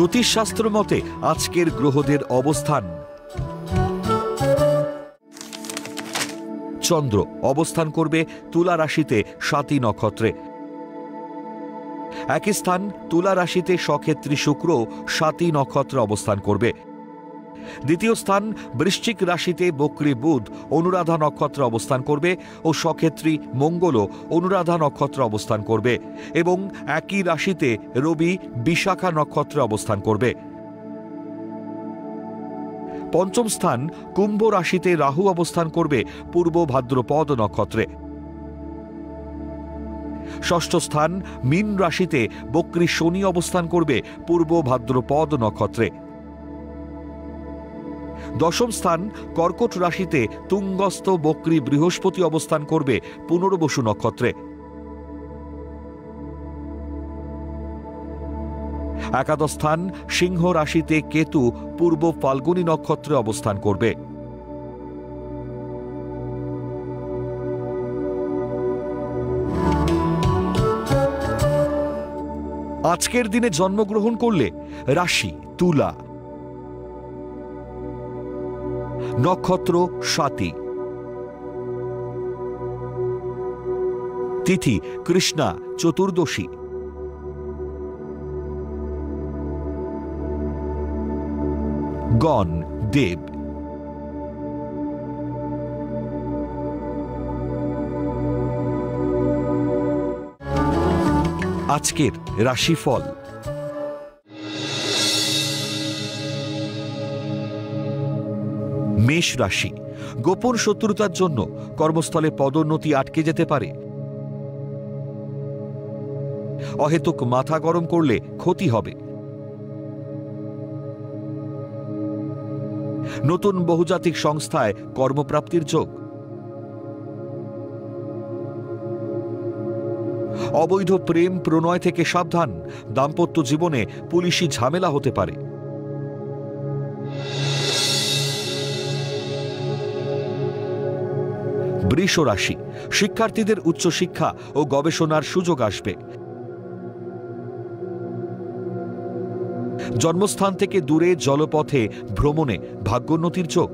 জ্যোতিষশাস্ত্র মতে আজকের গ্রহদের অবস্থান। চন্দ্র অবস্থান করবে তুলা রাশিতে স্বাতী নক্ষত্রে। একই স্থান তুলা রাশিতে সক্ষেত্রী শুক্র স্বাতী নক্ষত্রে অবস্থান করবে। দ্বিতীয় স্থান বৃশ্চিক রাশিতে বক্রী বুধ অনুরাধা নক্ষত্রে অবস্থান করবে ও সক্ষেত্রী মঙ্গলও অনুরাধা নক্ষত্রে অবস্থান করবে এবং একই রাশিতে রবি বিশাখা নক্ষত্রে অবস্থান করবে। পঞ্চম স্থান কুম্ভ রাশিতে রাহু অবস্থান করবে পূর্ব ভাদ্রপদ নক্ষত্রে। ষষ্ঠ স্থান মীন রাশিতে বক্রী শনি অবস্থান করবে পূর্ব ভাদ্রপদ নক্ষত্রে। দশম স্থান কর্কট রাশিতে তুঙ্গস্থ বক্রী বৃহস্পতি অবস্থান করবে পুনর্বসু নক্ষত্রে। একাদশ স্থান সিংহ রাশিতে কেতু পূর্ব ফাল্গুনী নক্ষত্রে অবস্থান করবে। আজকের দিনে জন্মগ্রহণ করলে রাশি তুলা, নক্ষত্র স্বাতী, তিথি কৃষ্ণা চতুর্দশী, গণ দেব। আজকের রাশিফল। মেষ রাশি, গোপন শত্রুতার জন্য কর্মস্থলে পদোন্নতি আটকে যেতে পারে। অহেতুক মাথা গরম করলে ক্ষতি হবে। নতুন বহুজাতিক সংস্থায় কর্মপ্রাপ্তির যোগ। অবৈধ প্রেম প্রণয় থেকে সাবধান, দাম্পত্য জীবনে পুলিশি ঝামেলা হতে পারে। বৃষ রাশি, শিক্ষার্থীদের উচ্চশিক্ষা ও গবেষণার সুযোগ আসবে। জন্মস্থান থেকে দূরে জলপথে ভ্রমণে ভাগ্যোন্নতির যোগ।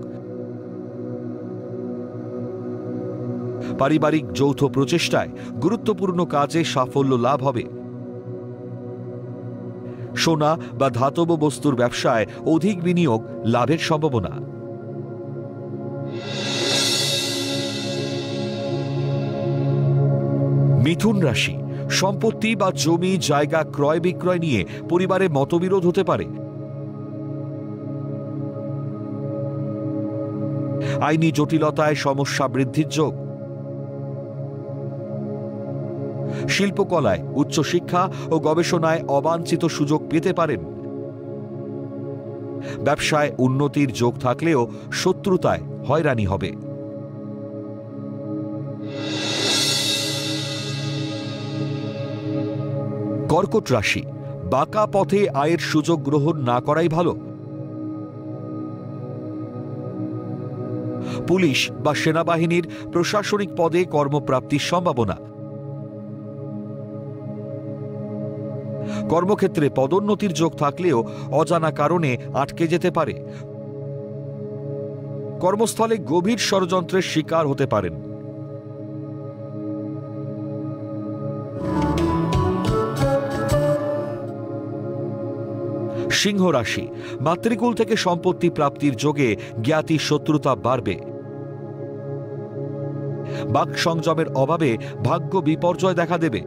পারিবারিক যৌথ প্রচেষ্টায় গুরুত্বপূর্ণ কাজে সাফল্য লাভ হবে। সোনা বা ধাতব বস্তুর ব্যবসায় অধিক বিনিয়োগ লাভের সম্ভাবনা। মিথুন রাশি, সম্পত্তি বা জমি জায়গা ক্রয় বিক্রয় নিয়ে পরিবারে মতবিরোধ হতে পারে। আইনি জটিলতায় সমস্যা বৃদ্ধির যোগ। শিল্পকলায় উচ্চশিক্ষা ও গবেষণায় অবাঞ্ছিত সুযোগ পেতে পারেন। ব্যবসায় উন্নতির যোগ থাকলেও শত্রুতায় হয়রানি হবে। কর্কট রাশি, বাঁকা পথে আয়ের সুযোগ গ্রহণ না করাই ভালো। পুলিশ বা সেনাবাহিনীর প্রশাসনিক পদে কর্মপ্রাপ্তির সম্ভাবনা। কর্মক্ষেত্রে পদোন্নতির যোগ থাকলেও অজানা কারণে আটকে যেতে পারে। কর্মস্থলে গভীর ষড়যন্ত্রের শিকার হতে পারেন। সিংহ রাশি, মাতৃকুল থেকে সম্পত্তি প্রাপ্তির যোগে জ্ঞাতি শত্রুতা বাড়বে। বাক সংযমের অভাবে ভাগ্য বিপর্যয় দেখা দেবে।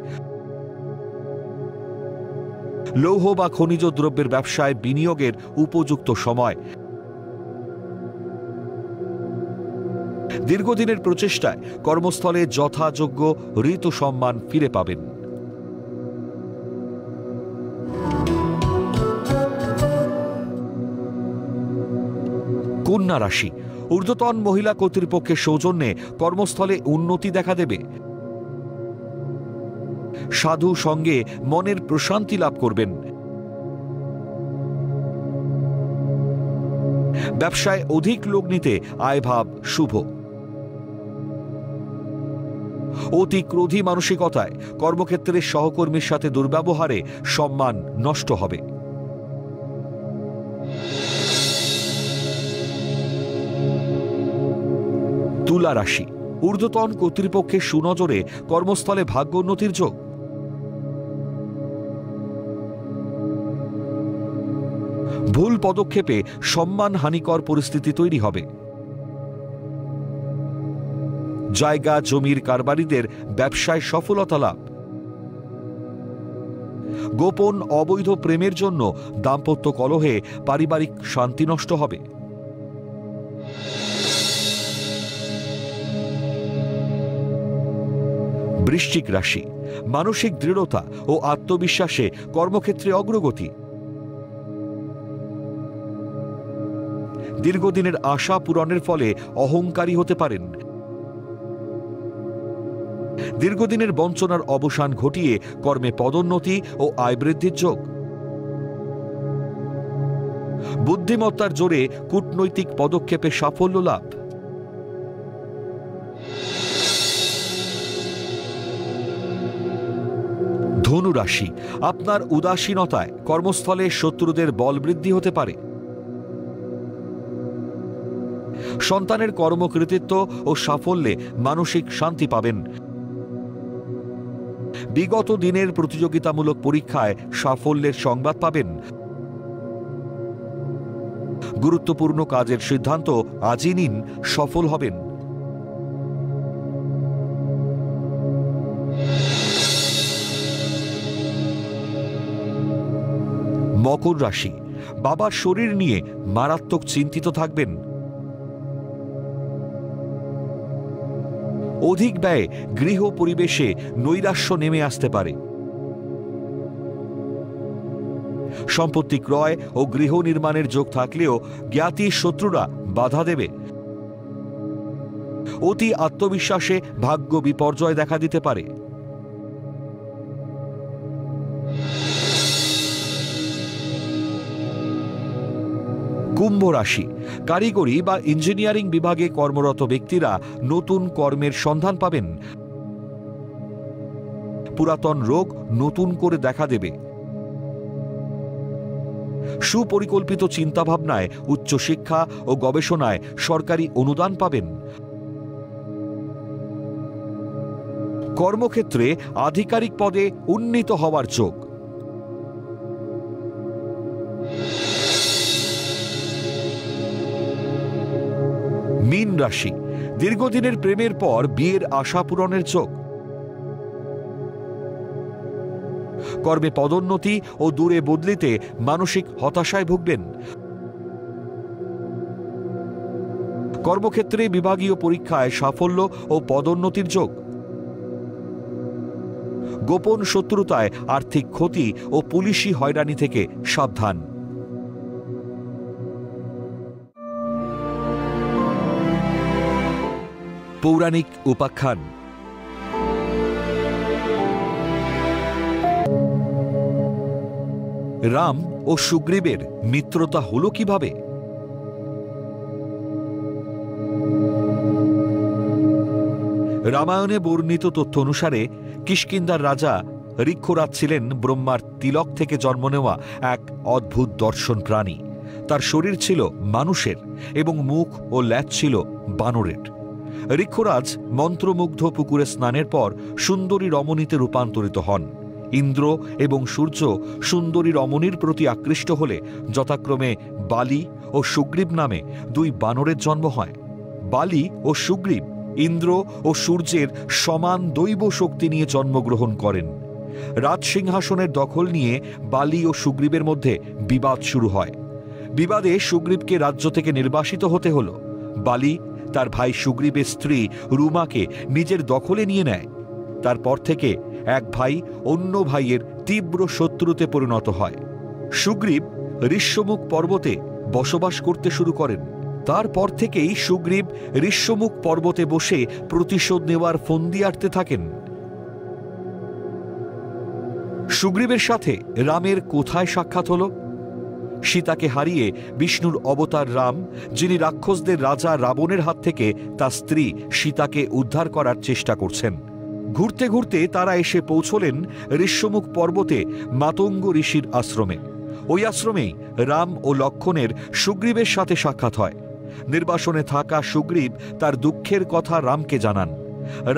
লৌহ বা খনিজ দ্রব্যের ব্যবসায় বিনিয়োগের উপযুক্ত সময়। দীর্ঘদিনের প্রচেষ্টায় কর্মস্থলে যথাযোগ্য ঋতু সম্মান ফিরে পাবেন। কন্যা রাশি, ঊর্ধ্বতন মহিলা কর্তৃপক্ষের সৌজন্যে কর্মস্থলে উন্নতি দেখা দেবে। সাধু সঙ্গে মনের প্রশান্তি লাভ করবেন। ব্যবসায় অধিক লোক নিতে আয়ভাব শুভ। অতি ক্রোধী মানসিকতায় কর্মক্ষেত্রে সহকর্মীর সাথে দুর্ব্যবহারে সম্মান নষ্ট হবে। তুলা রাশি, ঊর্ধ্বতন কর্তৃপক্ষের সুনজরে কর্মস্থলে ভাগ্যোন্নতির যোগ। ভুল পদক্ষেপে সম্মানহানিকর পরিস্থিতি তৈরি হবে। জায়গা জমির কারবারিদের ব্যবসায় সফলতা লাভ। গোপন অবৈধ প্রেমের জন্য দাম্পত্য কলহে পারিবারিক শান্তি নষ্ট হবে। বৃশ্চিক রাশি, মানসিক দৃঢ়তা ও আত্মবিশ্বাসে কর্মক্ষেত্রে অগ্রগতি। দীর্ঘদিনের আশা পূরণের ফলে অহংকারী হতে পারেন। দীর্ঘদিনের বঞ্চনার অবসান ঘটিয়ে কর্মে পদোন্নতি ও আয় বৃদ্ধির যোগ। বুদ্ধিমত্তার জোরে কূটনৈতিক পদক্ষেপে সাফল্য লাভ। ধনু রাশি, আপনার উদাসীনতায় কর্মস্থলে শত্রুদের বল বৃদ্ধি হতে পারে। সন্তানের কর্মকৃতিত্ব ও সাফল্যে মানসিক শান্তি পাবেন। বিগত দিনের প্রতিযোগিতামূলক পরীক্ষায় সাফল্যের সংবাদ পাবেন। গুরুত্বপূর্ণ কাজের সিদ্ধান্ত আজই নিন, সফল হবেন। মকর রাশি, বাবার শরীর নিয়ে মারাত্মক চিন্তিত থাকবেন। অধিক ব্যয়ে গৃহ পরিবেশে নৈরাশ্য নেমে আসতে পারে। সম্পত্তি ক্রয় ও গৃহ নির্মাণের যোগ থাকলেও জ্ঞাতি শত্রুরা বাধা দেবে। অতি আত্মবিশ্বাসে ভাগ্য বিপর্যয় দেখা দিতে পারে। কুম্ভ রাশি, কারিগরি বা ইঞ্জিনিয়ারিং বিভাগে কর্মরত ব্যক্তিরা নতুন কর্মের সন্ধান পাবেন। পুরাতন রোগ নতুন করে দেখা দেবে। সুপরিকল্পিত চিন্তাভাবনায় উচ্চশিক্ষা ও গবেষণায় সরকারি অনুদান পাবেন। কর্মক্ষেত্রে আধিকারিক পদে উন্নীত হওয়ার যোগ। মীন রাশি, দীর্ঘদিনের প্রেমের পর বিয়ের আশা পূরণের যোগ। কর্মে পদোন্নতি ও দূরে বদলিতে মানসিক হতাশায় ভুগবেন। কর্মক্ষেত্রে বিভাগীয় পরীক্ষায় সাফল্য ও পদোন্নতির যোগ। গোপন শত্রুতায় আর্থিক ক্ষতি ও পুলিশি হয়রানি থেকে সাবধান। পৌরাণিক উপাখ্যান। রাম ও সুগ্রীবের মিত্রতা হল কিভাবে? রামায়ণে বর্ণিত তথ্য অনুসারে কিষ্কিন্ধার রাজা ঋক্ষরাজ ছিলেন ব্রহ্মার তিলক থেকে জন্ম নেওয়া এক অদ্ভুত দর্শন প্রাণী। তার শরীর ছিল মানুষের এবং মুখ ও ল্যাজ ছিল বানরের। ঋক্ষরাজ মন্ত্রমুগ্ধ পুকুরে স্নানের পর সুন্দরী রমণীতে রূপান্তরিত হন। ইন্দ্র এবং সূর্য সুন্দরী রমণীর প্রতি আকৃষ্ট হলে যথাক্রমে বালি ও সুগ্রীব নামে দুই বানরের জন্ম হয়। বালি ও সুগ্রীব ইন্দ্র ও সূর্যের সমান দৈব শক্তি নিয়ে জন্মগ্রহণ করেন। রাজসিংহাসনের দখল নিয়ে বালি ও সুগ্রীবের মধ্যে বিবাদ শুরু হয়। বিবাদে সুগ্রীবকে রাজ্য থেকে নির্বাসিত হতে হল। বালি তার ভাই সুগ্রীবের স্ত্রী রুমাকে নিজের দখলে নিয়ে নেয়। তারপর থেকে এক ভাই অন্য ভাইয়ের তীব্র শত্রুতে পরিণত হয়। সুগ্রীব ঋষ্যমুখ পর্বতে বসবাস করতে শুরু করেন। তারপর থেকেই সুগ্রীব ঋষ্যমুখ পর্বতে বসে প্রতিশোধ নেওয়ার ফন্দি আঁটতে থাকেন। সুগ্রীবের সাথে রামের কোথায় সাক্ষাৎ হল? সীতাকে হারিয়ে বিষ্ণুর অবতার রাম, যিনি রাক্ষসদের রাজা রাবণের হাত থেকে তার স্ত্রী সীতাকে উদ্ধার করার চেষ্টা করছেন। ঘুরতে ঘুরতে তারা এসে পৌঁছলেন ঋষ্যমুখ পর্বতে মাতঙ্গ ঋষির আশ্রমে। ওই আশ্রমেই রাম ও লক্ষ্মণের সুগ্রীবের সাথে সাক্ষাৎ হয়। নির্বাসনে থাকা সুগ্রীব তার দুঃখের কথা রামকে জানান।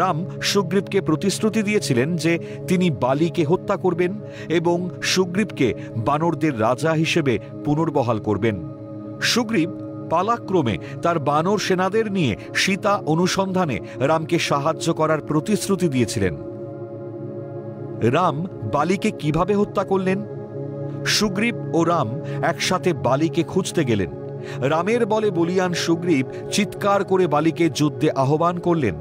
রাম সুগ্রীবকে প্রতিশ্রুতি দিয়েছিলেন যে তিনি বালিকে হত্যা করবেন এবং সুগ্রীবকে বানরদের রাজা হিসেবে পুনর্বহাল করবেন। সুগ্রীব পালাক্রমে তার বানর সেনাদের নিয়ে সীতা অনুসন্ধানে রামকে সাহায্য করার প্রতিশ্রুতি দিয়েছিলেন। রাম বালিকে কিভাবে হত্যা করলেন? সুগ্রীব ও রাম একসাথে বালিকে খুঁজতে গেলেন। রামের বলে বলিয়ান সুগ্রীব চিৎকার করে বালিকে যুদ্ধে আহ্বান করলেন।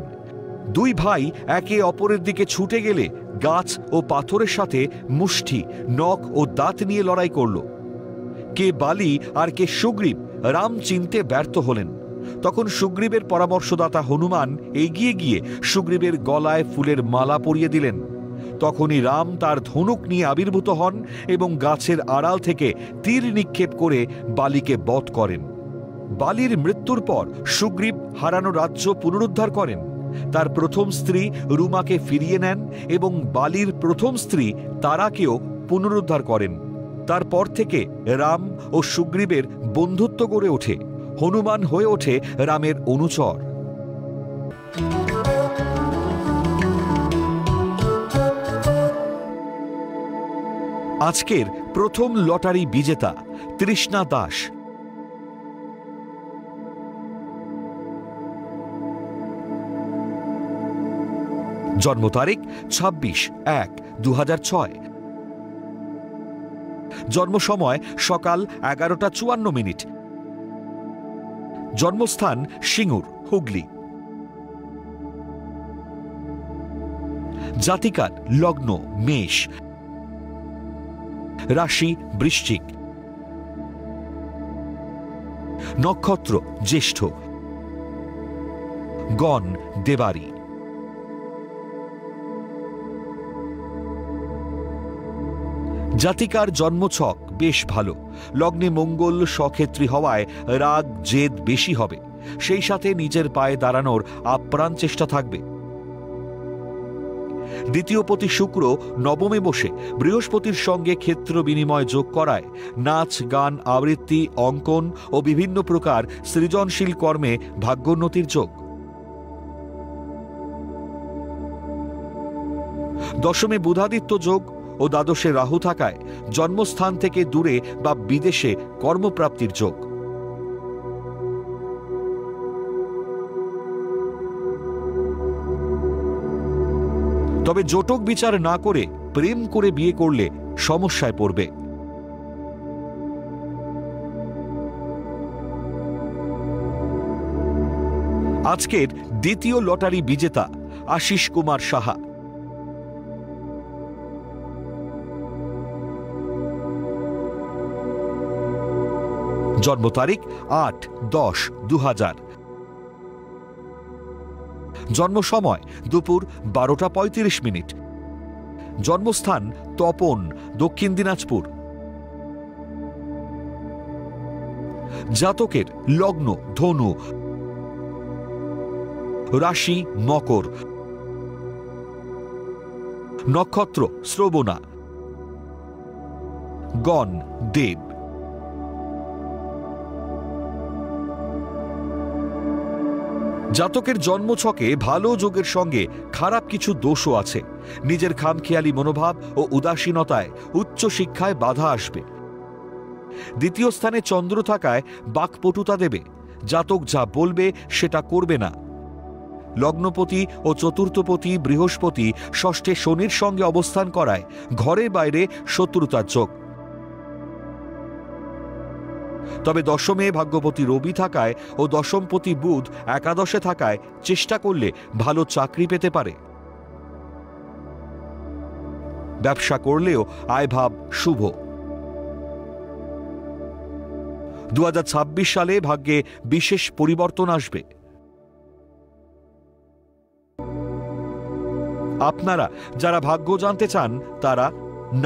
দুই ভাই একে অপরের দিকে ছুটে গেলে গাছ ও পাথরের সাথে মুষ্টি, নখ ও দাঁত নিয়ে লড়াই করল। কে বালি আর কে সুগ্রীব রাম চিনতে ব্যর্থ হলেন। তখন সুগ্রীবের পরামর্শদাতা হনুমান এগিয়ে গিয়ে সুগ্রীবের গলায় ফুলের মালা পরিয়ে দিলেন। তখনই রাম তার ধনুক নিয়ে আবির্ভূত হন এবং গাছের আড়াল থেকে তীর নিক্ষেপ করে বালিকে বধ করেন। বালির মৃত্যুর পর সুগ্রীব হারানো রাজ্য পুনরুদ্ধার করেন। তার প্রথম স্ত্রী রুমাকে ফিরিয়ে নেন এবং বালির প্রথম স্ত্রী তারাকেও পুনরুদ্ধার করেন। তারপর থেকে রাম ও সুগ্রীবের বন্ধুত্ব গড়ে ওঠে। হনুমান হয়ে ওঠে রামের অনুচর। আজকের প্রথম লটারি বিজেতা তৃষ্ণা দাস। জন্ম তারিখ 26/1/2006। জন্ম সময় সকাল 11:54। জন্মস্থান সিঙ্গুর, হুগলি। জাতিকার লগ্ন মেষ, রাশি বৃশ্চিক, নক্ষত্র জ্যেষ্ঠ, গণ দেবারি। জাতিকার জন্মছক বেশ ভালো। লগ্নে মঙ্গল স্বক্ষেত্রী হওয়ায় রাগ জেদ বেশি হবে। সেই সাথে নিজের পায়ে দাঁড়ানোর আপ্রাণ চেষ্টা থাকবে। দ্বিতীয়পতি শুক্র নবমে বসে বৃহস্পতির সঙ্গে ক্ষেত্র বিনিময় যোগ করায় নাচ, গান, আবৃত্তি, অঙ্কন ও বিভিন্ন প্রকার সৃজনশীল কর্মে ভাগ্যোন্নতির যোগ। দশমে বুধাদিত্য যোগ ও দ্বাদশে রাহু থাকায় জন্মস্থান থেকে দূরে বা বিদেশে কর্মপ্রাপ্তির যোগ। তবে জটক বিচার না করে প্রেম করে বিয়ে করলে সমস্যায় পড়বে। আজকের দ্বিতীয় লটারি বিজেতা আশিস কুমার সাহা। জন্ম তারিখ 8/10/2000। জন্ম সময় দুপুর 12:35। জন্মস্থান তপন, দক্ষিণ দিনাজপুর। জাতকের লগ্ন ধনু, রাশি মকর, নক্ষত্র শ্রবণা, গণ দেব। জাতকের জন্মছকে ভালো যোগের সঙ্গে খারাপ কিছু দোষও আছে। নিজের খামখেয়ালি মনোভাব ও উদাসীনতায় উচ্চ শিক্ষায় বাধা আসবে। দ্বিতীয় স্থানে চন্দ্র থাকায় বাকপটুতা দেবে। জাতক যা বলবে সেটা করবে না। লগ্নপতি ও চতুর্থপতি বৃহস্পতি ষষ্ঠে শনির সঙ্গে অবস্থান করায় ঘরে বাইরে শত্রুতার যোগ। তবে দশমে ভাগ্যপতি রবি থাকায় ও দশমপতি বুধ একাদশে থাকায় চেষ্টা করলে ভালো চাকরি পেতে পারে। ব্যবসা করলেও আয়ভাব শুভ। 2026 সালে ভাগ্যে বিশেষ পরিবর্তন আসবে। আপনারা যারা ভাগ্য জানতে চান তারা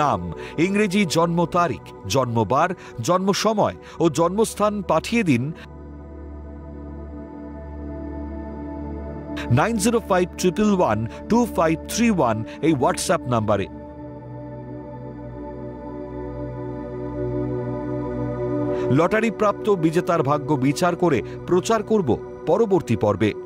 নাম, ইংরেজি জন্ম তারিখ, জন্মবার, জন্ম সময় ও জন্মস্থান পাঠিয়ে দিন 9051112531 এই হোয়াটসঅ্যাপ নাম্বারে। লটারি প্রাপ্ত বিজেতার ভাগ্য বিচার করে প্রচার করব পরবর্তী পর্বে।